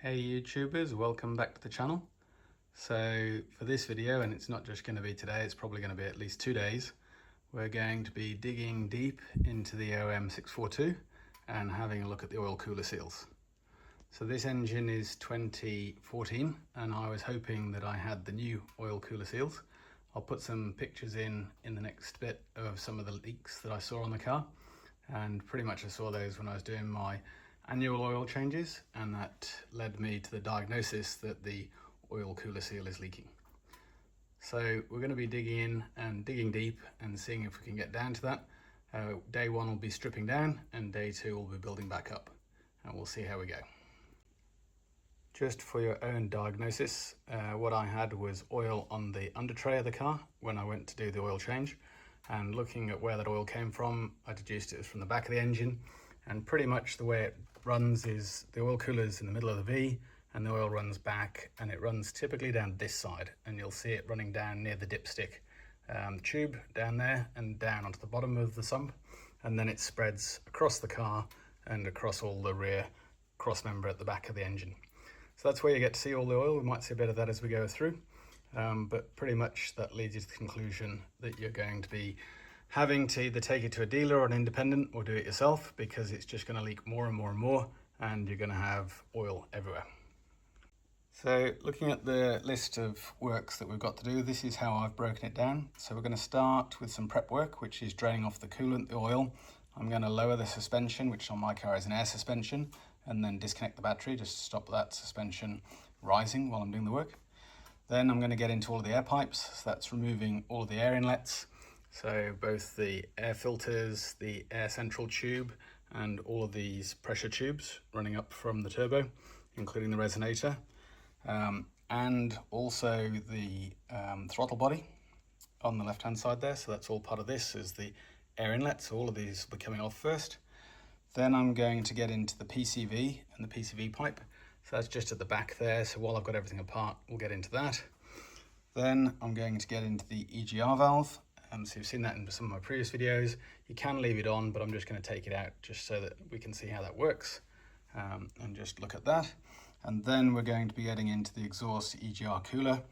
Hey YouTubers, welcome back to the channel. So for this video, and it's not just going to be today, it's probably going to be at least 2 days, we're going to be digging deep into the OM642 and having a look at the oil cooler seals. So this engine is 2014 and I was hoping that I had the new oil cooler seals. I'll put some pictures in the next bit of some of the leaks that I saw on the car, and pretty much I saw those when I was doing my annual oil changes, and that led me to the diagnosis that the oil cooler seal is leaking. So we're going to be digging in and digging deep and seeing if we can get down to that. Day one will be stripping down and day two will be building back up, and we'll see how we go. Just for your own diagnosis, what I had was oil on the under tray of the car when I went to do the oil change, and looking at where that oil came from, I deduced it was from the back of the engine. And pretty much the way it runs is the oil cooler is in the middle of the V and the oil runs back, and it runs typically down this side, and you'll see it running down near the dipstick tube down there and down onto the bottom of the sump, and then it spreads across the car and across all the rear cross member at the back of the engine. So that's where you get to see all the oil. We might see a bit of that as we go through, but pretty much that leads you to the conclusion that you're going to be having to either take it to a dealer or an independent or do it yourself, because it's just going to leak more and more and more and you're going to have oil everywhere. So looking at the list of works that we've got to do, this is how I've broken it down. So we're going to start with some prep work, which is draining off the coolant, the oil. I'm going to lower the suspension, which on my car is an air suspension, and then disconnect the battery just to stop that suspension rising while I'm doing the work. Then I'm going to get into all of the air pipes, so that's removing all of the air inlets. So both the air filters, the air central tube, and all of these pressure tubes running up from the turbo, including the resonator, and also the throttle body on the left-hand side there. So that's all part of this, is the air inlet. So all of these will be coming off first. Then I'm going to get into the PCV and the PCV pipe. So that's just at the back there. So while I've got everything apart, we'll get into that. Then I'm going to get into the EGR valve. So you've seen that in some of my previous videos. You can leave it on, but I'm just going to take it out just so that we can see how that works, and just look at that. And then we're going to be getting into the exhaust EGR cooler,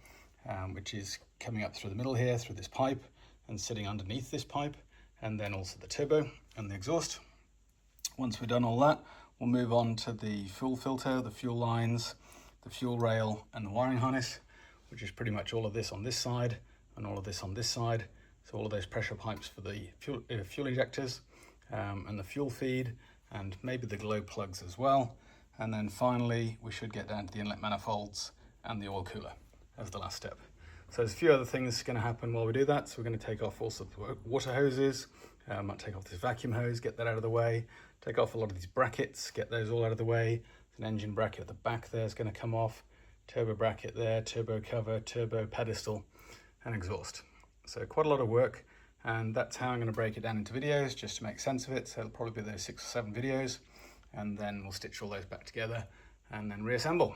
which is coming up through the middle here, through this pipe, and sitting underneath this pipe, and then also the turbo and the exhaust. Once we've done all that, we'll move on to the fuel filter, the fuel lines, the fuel rail, and the wiring harness, which is pretty much all of this on this side and all of this on this side. So all of those pressure pipes for the fuel injectors, and the fuel feed, and maybe the glow plugs as well. And then finally, we should get down to the inlet manifolds and the oil cooler as the last step. So there's a few other things going to happen while we do that. So we're going to take off also the water hoses, might take off this vacuum hose, get that out of the way, take off a lot of these brackets, get those all out of the way. There's an engine bracket at the back there is going to come off, turbo bracket there, turbo cover, turbo pedestal, and exhaust. So quite a lot of work, and that's how I'm going to break it down into videos just to make sense of it. So it'll probably be those 6 or 7 videos, and then we'll stitch all those back together and then reassemble.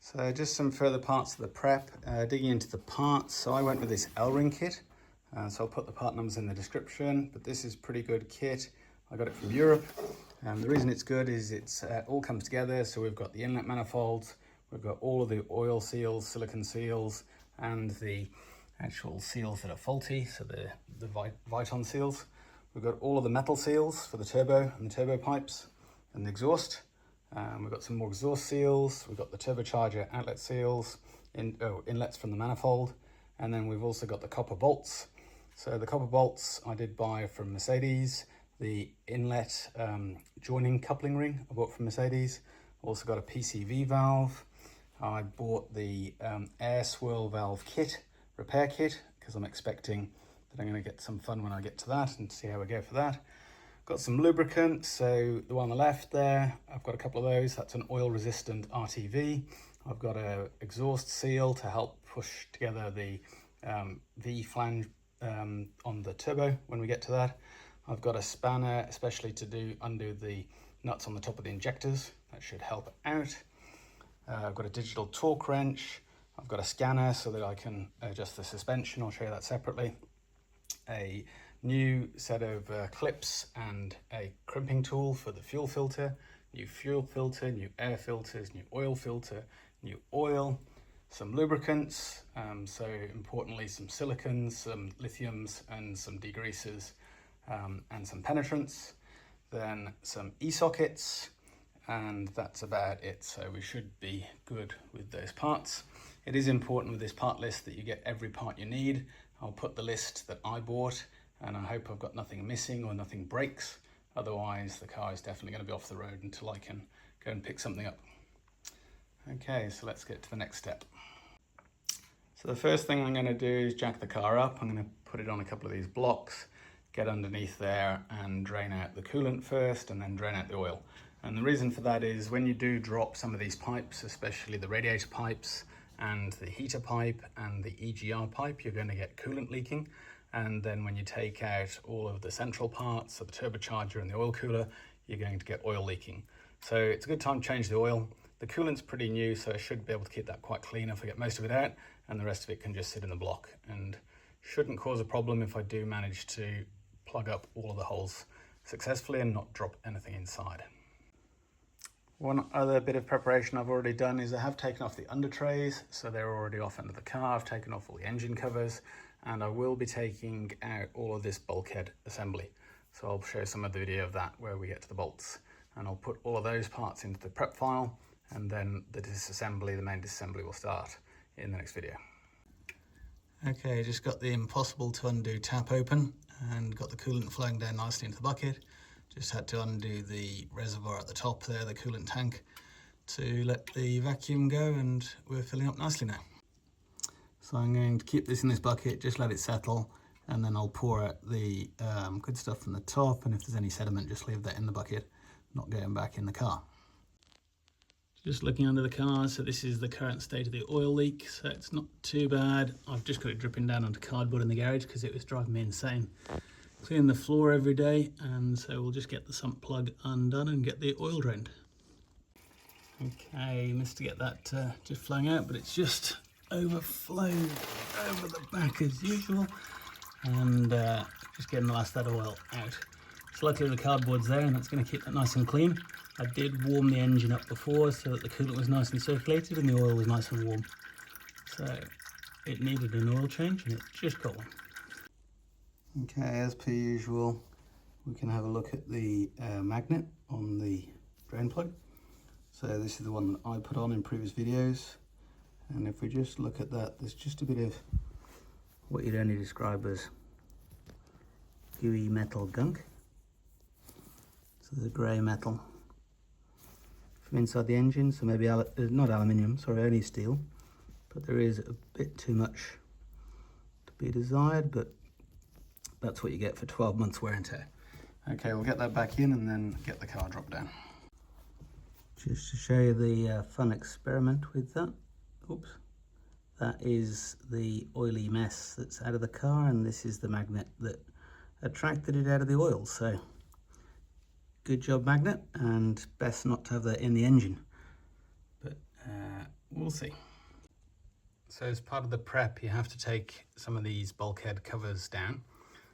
So just some further parts of the prep, digging into the parts. So I went with this L-ring kit, so I'll put the part numbers in the description, but this is pretty good kit. I got it from Europe, and the reason it's good is it's all comes together. So we've got the inlet manifolds, we've got all of the oil seals, silicon seals, and the actual seals that are faulty, so the Viton seals. We've got all of the metal seals for the turbo and the turbo pipes and the exhaust. We've got some more exhaust seals. We've got the turbocharger outlet seals, inlets from the manifold, and then we've also got the copper bolts. So the copper bolts I did buy from Mercedes. The inlet joining coupling ring I bought from Mercedes. Also got a PCV valve. I bought the air swirl valve kit, repair kit, because I'm expecting that I'm going to get some fun when I get to that and see how we go for that. Got some lubricant, so the one on the left there, I've got a couple of those. That's an oil resistant RTV. I've got a exhaust seal to help push together the V flange on the turbo when we get to that. I've got a spanner, especially to undo the nuts on the top of the injectors. That should help out. I've got a digital torque wrench. I've got a scanner so that I can adjust the suspension. I'll show you that separately. A new set of clips and a crimping tool for the fuel filter new fuel filter, new air filters, new oil filter, new oil, some lubricants, so importantly some silicons, some lithiums and some degreasers, and some penetrants, then some e-sockets, and that's about it. So we should be good with those parts. It is important with this part list that you get every part you need. I'll put the list that I bought, and I hope I've got nothing missing or nothing breaks. Otherwise the car is definitely going to be off the road until I can go and pick something up. Okay, so let's get to the next step. So the first thing I'm going to do is jack the car up. I'm going to put it on a couple of these blocks, get underneath there and drain out the coolant first and then drain out the oil. And the reason for that is when you do drop some of these pipes, especially the radiator pipes and the heater pipe and the EGR pipe, you're going to get coolant leaking. And then when you take out all of the central parts, so the turbocharger and the oil cooler, you're going to get oil leaking. So it's a good time to change the oil. The coolant's pretty new, so I should be able to keep that quite clean if I get most of it out, and the rest of it can just sit in the block and shouldn't cause a problem if I do manage to plug up all of the holes successfully and not drop anything inside. One other bit of preparation I've already done is I have taken off the under trays, so they're already off under the car. I've taken off all the engine covers, and I will be taking out all of this bulkhead assembly. So I'll show some of the video of that where we get to the bolts, and I'll put all of those parts into the prep file, and then the disassembly, the main disassembly, will start in the next video. Okay, just got the impossible to undo tap open and got the coolant flowing down nicely into the bucket. Just had to undo the reservoir at the top there, the coolant tank, to let the vacuum go, and we're filling up nicely now. So I'm going to keep this in this bucket, just let it settle, and then I'll pour out the good stuff from the top, and if there's any sediment, just leave that in the bucket, not going back in the car. Just looking under the car, so this is the current state of the oil leak, so it's not too bad. I've just got it dripping down onto cardboard in the garage because it was driving me insane. Clean the floor every day, and so we'll just get the sump plug undone and get the oil drained. Okay, missed to get that just flowing out, but it's just overflowed over the back as usual, and just getting the last of that oil out. So luckily the cardboard's there, and that's going to keep that nice and clean. I did warm the engine up before so that the coolant was nice and circulated and the oil was nice and warm. So it needed an oil change, and it just got one. Okay, as per usual, we can have a look at the magnet on the drain plug. So this is the one that I put on in previous videos, and if we just look at that, there's just a bit of what you'd only describe as gooey metal gunk. So there's a grey metal from inside the engine, so maybe not aluminium, sorry, only steel, but there is a bit too much to be desired, but that's what you get for 12 months wear and tear. Okay, we'll get that back in and then get the car dropped down. Just to show you the fun experiment with that, oops, that is the oily mess that's out of the car, and this is the magnet that attracted it out of the oil. So good job, magnet, and best not to have that in the engine, but we'll see. So as part of the prep, you have to take some of these bulkhead covers down.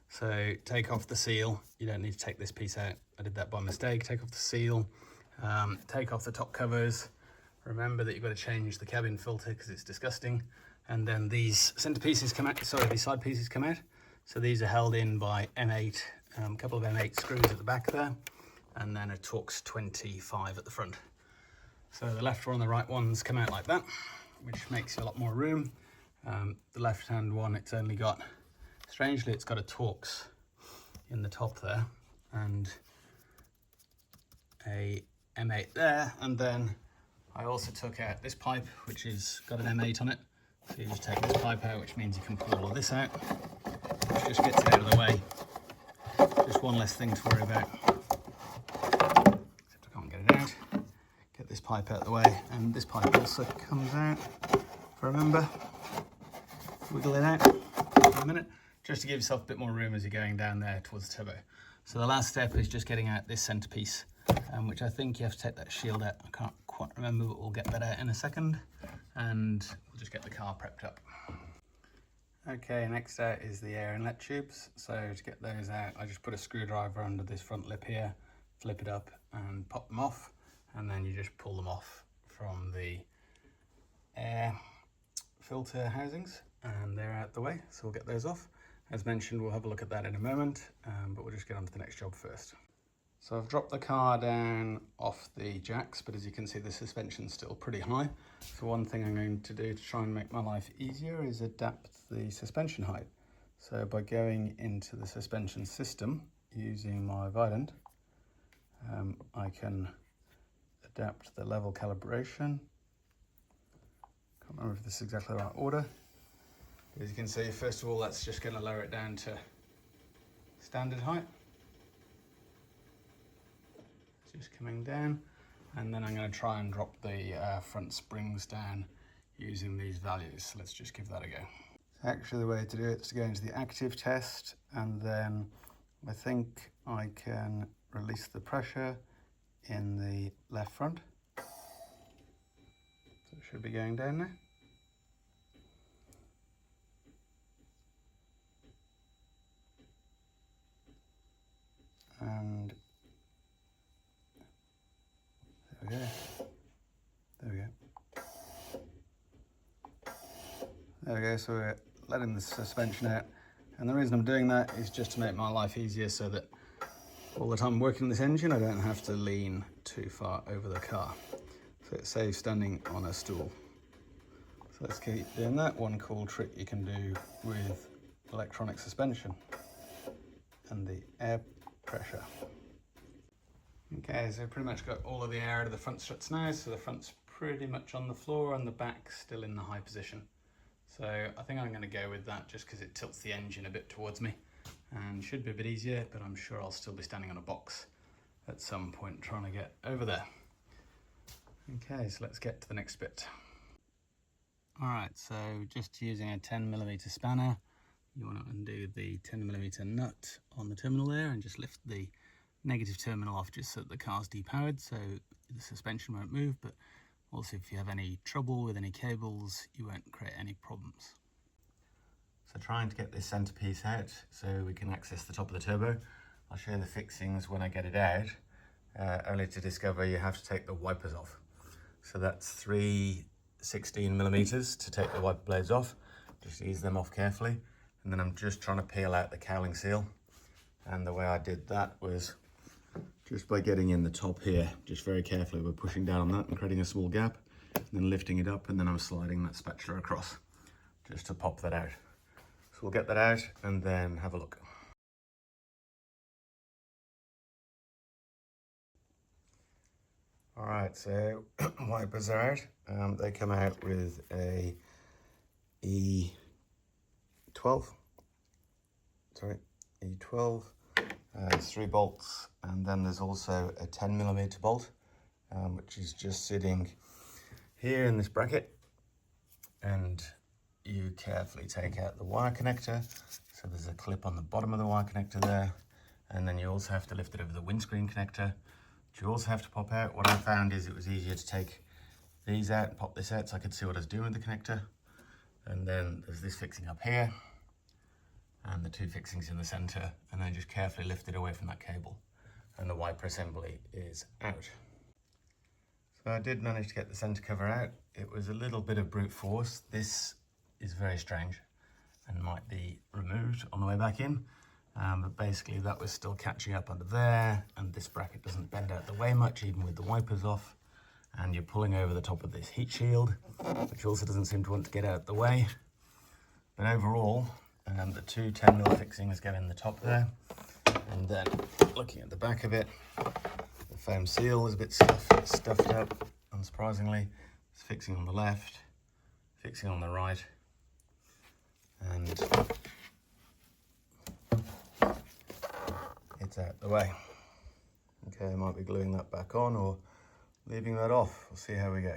So take off the seal. You don't need to take this piece out. I did that by mistake. Take off the seal, take off the top covers. Remember that you've got to change the cabin filter because it's disgusting. And then these center pieces come out, sorry, these side pieces come out. So these are held in by M8, a couple of M8 screws at the back there, and then a Torx 25 at the front. So the left one and the right ones come out like that, which makes a lot more room. The left-hand one, it's only got, strangely, it's got a Torx in the top there, and a M8 there, and then I also took out this pipe, which has got an M8 on it. So you just take this pipe out, which means you can pull all of this out, which just gets it out of the way. Just one less thing to worry about. Except I can't get it out. Get this pipe out of the way, and this pipe also comes out, if I remember. Wiggle it out in a minute, just to give yourself a bit more room as you're going down there towards the turbo. So the last step is just getting out this centerpiece, which I think you have to take that shield out. I can't quite remember, but we'll get that out in a second, and we'll just get the car prepped up. Okay, next out is the air inlet tubes. So to get those out, I just put a screwdriver under this front lip here, flip it up and pop them off. and then you just pull them off from the air filter housings, and they're out the way, so we'll get those off. As mentioned, we'll have a look at that in a moment, but we'll just get on to the next job first. So I've dropped the car down off the jacks, but as you can see, the suspension's still pretty high. So one thing I'm going to do to try and make my life easier is adapt the suspension height. So by going into the suspension system using my Vidant, I can adapt the level calibration. Can't remember if this is exactly the right order. As you can see, first of all, that's just going to lower it down to standard height. Just coming down, and then I'm going to try and drop the front springs down using these values. So let's just give that a go. Actually, the way to do it is to go into the active test, and then I think I can release the pressure in the left front. So it should be going down now. And there we go. There we go. There we go, so we're letting the suspension out. And the reason I'm doing that is just to make my life easier, so that all the time working this engine, I don't have to lean too far over the car. So it saves standing on a stool. So let's keep doing that. One cool trick you can do with electronic suspension and the air pressure. Okay, so pretty much got all of the air out of the front struts now, so the front's pretty much on the floor and the back's still in the high position. So I think I'm going to go with that just because it tilts the engine a bit towards me and should be a bit easier, but I'm sure I'll still be standing on a box at some point trying to get over there. Okay, so let's get to the next bit. Alright, so just using a 10mm spanner, you want to undo the 10mm nut on the terminal there and just lift the negative terminal off just so that the car's depowered, so the suspension won't move, but also if you have any trouble with any cables, you won't create any problems. So trying to get this centerpiece out so we can access the top of the turbo. I'll show you the fixings when I get it out, only to discover you have to take the wipers off. So that's 3 16mm to take the wiper blades off. Just ease them off carefully, and then I'm just trying to peel out the cowling seal. And the way I did that was just by getting in the top here, just very carefully, we're pushing down on that and creating a small gap, and then lifting it up, and then I'm sliding that spatula across just to pop that out. So we'll get that out and then have a look. All right, so wipers are out. They come out with a E12. It's 3 bolts, and then there's also a 10mm bolt, which is just sitting here in this bracket, and you carefully take out the wire connector. So there's a clip on the bottom of the wire connector there, and then you also have to lift it over the windscreen connector, which you also have to pop out. What I found is it was easier to take these out and pop this out so I could see what I was doing with the connector. And then there's this fixing up here, and the 2 fixings in the center, and then just carefully lift it away from that cable, and the wiper assembly is out. So I did manage to get the center cover out. It was a little bit of brute force. This is very strange and might be removed on the way back in, but basically that was still catching up under there, and this bracket doesn't bend out the way much even with the wipers off, and you're pulling over the top of this heat shield, which also doesn't seem to want to get out the way. But overall, the 2 10mm fixings go in the top there, and then looking at the back of it, the foam seal is a bit stuffed up, unsurprisingly. It's fixing on the left, fixing on the right, and it's out the way. Okay, I might be gluing that back on or leaving that off. We'll see how we go.